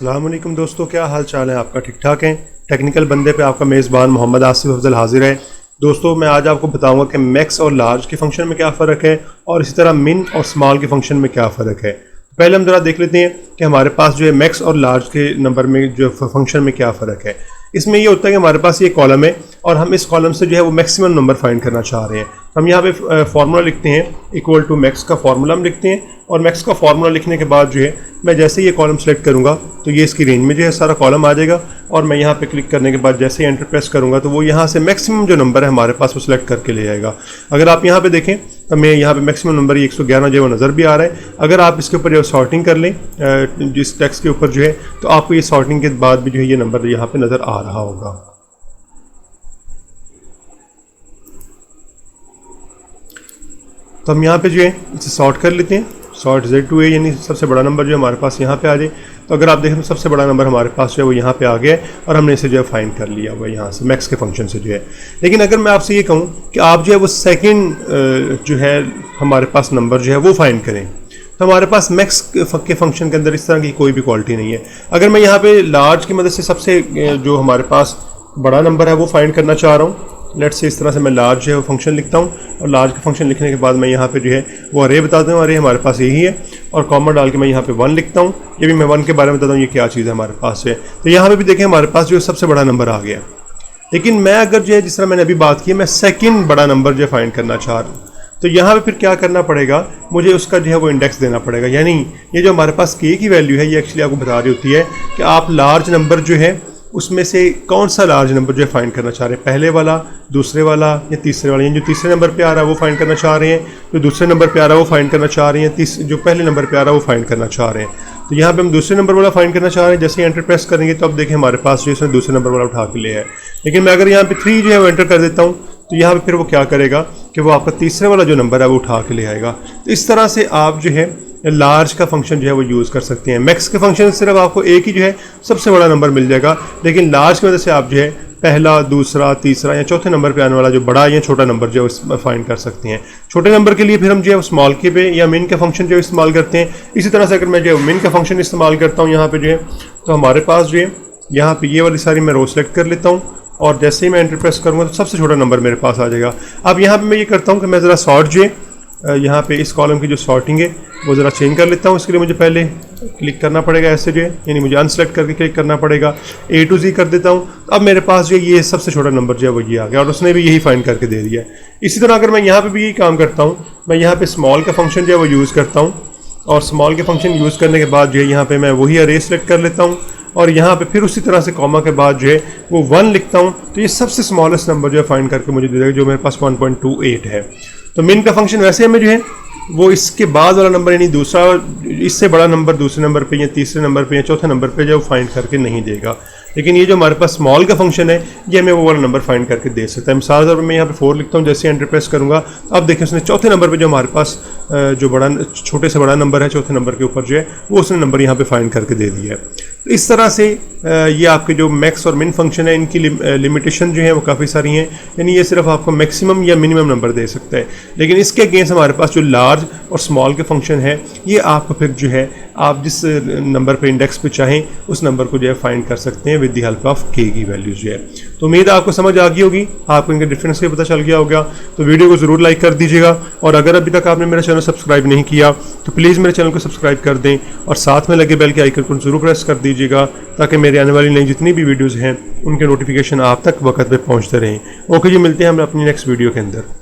अस्सलामुअलैकुम दोस्तों, क्या हाल चाल है आपका? ठीक ठाक है। टेक्निकल बंदे पे आपका मेज़बान मोहम्मद आसिफ अफजल हाजिर है। दोस्तों मैं आज आपको बताऊंगा कि मैक्स और लार्ज के फंक्शन में क्या फ़र्क है और इसी तरह मिन और स्मॉल के फंक्शन में क्या फ़र्क है। पहले हम ज़रा देख लेते हैं कि हमारे पास जो है मैक्स और लार्ज के नंबर में जो फंक्शन में क्या फ़र्क है। इसमें ये होता है कि हमारे पास ये कॉलम है और हम इस कॉलम से जो है वो मैक्सिमम नंबर फाइंड करना चाह रहे हैं। हम यहाँ पे फार्मूला लिखते हैं, इक्वल टू मैक्स का फार्मूला हम लिखते हैं और मैक्स का फार्मूला लिखने के बाद जो है मैं जैसे ये कॉलम सेलेक्ट करूँगा तो ये इसकी रेंज में जो है सारा कॉलम आ जाएगा और मैं यहाँ पे क्लिक करने के बाद जैसे ही एंटर प्रेस करूँगा तो वो यहाँ से मैक्सिमम जो नंबर है हमारे पास वो सिलेक्ट करके ले जाएगा। अगर आप यहाँ पे देखें तो मैं यहाँ पे मैक्सिमम नंबर 111 जो है वो नज़र भी आ रहा है। अगर आप इसके ऊपर जो सॉर्टिंग कर लें जिस टेक्स्ट के ऊपर जो है तो आपको ये सॉर्टिंग के बाद भी जो है ये नंबर यहाँ पे नज़र आ रहा होगा। तो हम यहाँ पे जो है इसे सॉर्ट कर लेते हैं। सॉर्ट Z2A यानी सबसे बड़ा नंबर जो है हमारे पास यहाँ पे आ जाए। तो अगर आप देखें तो सबसे बड़ा नंबर हमारे पास जो है वो यहाँ पे आ गया है और हमने इसे जो है फाइंड कर लिया हुआ यहाँ से मैक्स के फंक्शन से जो है। लेकिन अगर मैं आपसे ये कहूँ कि आप जो है वो सेकंड जो है हमारे पास नंबर जो है वो फाइंड करें तो हमारे पास मैक्स के फंक्शन के अंदर इस तरह की कोई भी क्वालिटी नहीं है। अगर मैं यहाँ पे लार्ज की मदद से सबसे जो हमारे पास बड़ा नंबर है वो फाइंड करना चाह रहा हूँ, लेट से इस तरह से मैं लार्ज जो है वो फंक्शन लिखता हूँ और लार्ज का फंक्शन लिखने के बाद मैं यहाँ पे जो है वो अरे बताता हूँ, अरे हमारे पास यही है और कॉमा डाल के मैं यहाँ पे 1 लिखता हूँ। ये भी मैं 1 के बारे में बताता हूँ ये क्या चीज़ है हमारे पास है। तो यहाँ पे भी देखें हमारे पास जो है सबसे बड़ा नंबर आ गया। लेकिन मैं अगर जो है जिस तरह मैंने अभी बात की मैं सेकेंड बड़ा नंबर जो है फाइंड करना चाह रहा हूँ तो यहाँ पे फिर क्या करना पड़ेगा, मुझे उसका जो है वो इंडेक्स देना पड़ेगा। यानी ये जो हमारे पास के की वैल्यू है ये एक्चुअली आपको बता रही होती है कि आप लार्ज नंबर जो है उसमें से कौन सा लार्ज नंबर जो है फाइंड करना चाह रहे हैं, पहले वाला, दूसरे वाला या तीसरे वाला। यानी जो तीसरे नंबर पे आ रहा है वो फाइंड करना चाह रहे हैं, जो दूसरे नंबर पे आ रहा है वो फाइंड करना चाह रहे हैं, जो पहले नंबर पे आ रहा है वो फाइंड करना चाह रहे हैं। तो यहाँ पे हम दूसरे नंबर वाला फाइंड करना चाह रहे हैं। जैसे एंटर प्रेस करेंगे तो अब देखें हमारे पास जो है दूसरे नंबर वाला उठा के ले है। लेकिन मैं अगर यहाँ पे 3 जो है वो एंटर कर देता हूँ तो यहाँ पे फिर वो क्या करेगा कि वो आपका तीसरे वाला जो नंबर है वो उठा के ले आएगा। तो इस तरह से आप जो है लार्ज का फंक्शन जो है वो यूज़ कर सकते हैं। मैक्स के फंक्शन सिर्फ आपको एक ही जो है सबसे बड़ा नंबर मिल जाएगा, लेकिन लार्ज की वजह से आप जो है पहला, दूसरा, तीसरा या चौथे नंबर पे आने वाला जो बड़ा या छोटा नंबर जो है फाइंड कर सकते हैं। छोटे नंबर के लिए फिर हम जो है स्मॉल के पे या मिन का फंक्शन जो है इस्तेमाल करते हैं। इसी तरह से अगर मैं जो है मिन का फंक्शन इस्तेमाल करता हूँ यहाँ पे जो है तो हमारे पास जो है यहाँ पे ये वाली सारी मैं रो सेलेक्ट कर लेता हूँ और जैसे ही मैं एंटर प्रेस करूँगा तो सबसे छोटा नंबर मेरे पास आ जाएगा। अब यहाँ पे मैं ये करता हूँ कि मैं ज़रा सॉर्ट जो है यहाँ पे इस कॉलम की जो सॉर्टिंग है वो ज़रा चेंज कर लेता हूँ। इसके लिए मुझे पहले क्लिक करना पड़ेगा ऐसे जो है, यानी मुझे अनसेलेक्ट करके क्लिक करना पड़ेगा। A to Z कर देता हूँ। अब मेरे पास जो ये सबसे छोटा नंबर जो है वो ये आ गया और उसने भी यही फाइंड करके दे दिया है। इसी तरह अगर मैं यहाँ पे भी यही काम करता हूँ, मैं यहाँ पे स्मॉल का फंक्शन जो है वो यूज़ करता हूँ और स्मॉल के फंक्शन यूज़ करने के बाद जो है यहाँ पे मैं वही अरे सेलेक्ट कर लेता हूँ और यहाँ पे फिर उसी तरह से कॉमा के बाद जो है वो 1 लिखता हूँ तो ये सबसे स्मॉलेस्ट नंबर जो है फाइंड करके मुझे दे देगा जो मेरे पास 1.28 है। तो मिन का फंक्शन वैसे हमें जो है वो इसके बाद वाला नंबर यानी दूसरा इससे बड़ा नंबर दूसरे नंबर पे या तीसरे नंबर पे या चौथे नंबर पे जो फाइंड करके नहीं देगा। लेकिन ये जो हमारे पास स्मॉल का फंक्शन है ये हमें वो वाला नंबर फाइंड करके दे सकता है। मिसाल तौर पर मैं यहाँ पे 4 लिखता हूँ, जैसे एंटर प्रेस करूँगा अब देखिए उसने चौथे नंबर पे जो हमारे पास जो बड़ा छोटे से बड़ा नंबर है चौथे नंबर के ऊपर जो है वो उसने नंबर यहाँ पे फाइंड करके दे दिया है। तो इस तरह से ये आपके जो मैक्स और मिन फंक्शन है इनकी लिमिटेशन जो है वो काफ़ी सारी हैं। यानी ये सिर्फ आपको मैक्सिमम या मिनिमम नंबर दे सकता है, लेकिन इसके अगेंस्ट हमारे पास जो लार्ज और स्मॉल के फंक्शन है ये आपको फिर जो है आप जिस नंबर पे इंडेक्स पे चाहें उस नंबर को जो है फाइंड कर सकते हैं विद द हेल्प ऑफ के की वैल्यूज जो है। तो उम्मीद है आपको समझ आ गई होगी, आपको इनका डिफरेंस भी पता चल गया होगा। तो वीडियो को ज़रूर लाइक कर दीजिएगा और अगर अभी तक आपने मेरा चैनल सब्सक्राइब नहीं किया तो प्लीज़ मेरे चैनल को सब्सक्राइब कर दें और साथ में लगे बेल के आइकन को ज़रूर प्रेस कर दीजिएगा ताकि मेरे आने वाली नई जितनी भी वीडियोज़ हैं उनके नोटिफिकेशन आप तक वक्त पे पहुँचते रहें। ओके जी, मिलते हैं हम अपनी नेक्स्ट वीडियो के अंदर।